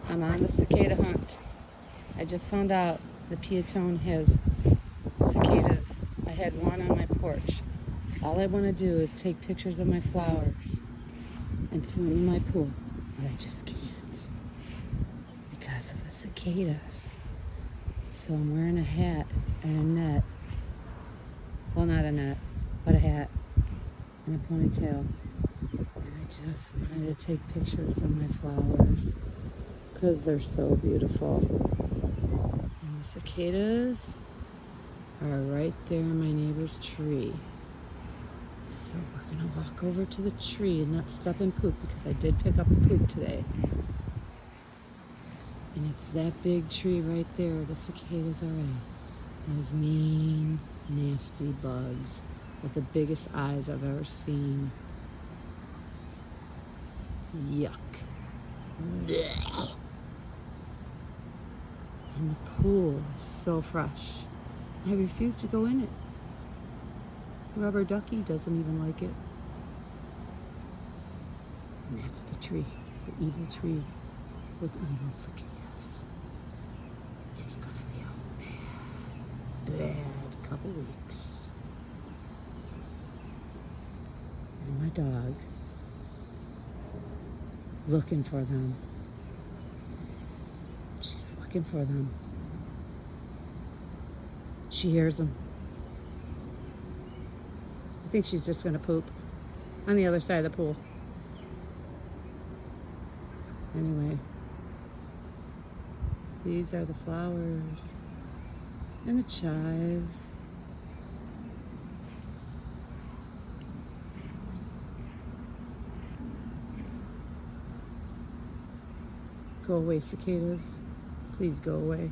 I'm on the cicada hunt. I just found out the Peotone has cicadas. I had one on my porch. All I want to do is take pictures of my flowers and swim in my pool, but I just can't because of the cicadas. So I'm wearing a hat and a net. Well, not a net, but a hat and a ponytail. And I just wanted to take pictures of my flowers because they're so beautiful. And the cicadas are right there in my neighbor's tree. So we're gonna walk over to the tree and not step in poop because I did pick up the poop today. And it's that big tree right there the cicadas are in. Those mean, nasty bugs with the biggest eyes I've ever seen. Yuck. Blech. And the pool is so fresh. I refuse to go in it. Rubber ducky doesn't even like it. And that's the tree, the evil tree with evil cicadas. It's gonna be a bad couple weeks. And my dog looking for them. She's looking for them. She hears them. I think she's just gonna poop on the other side of the pool. Anyway, these are the flowers and the chives. Go away, cicadas. Please go away.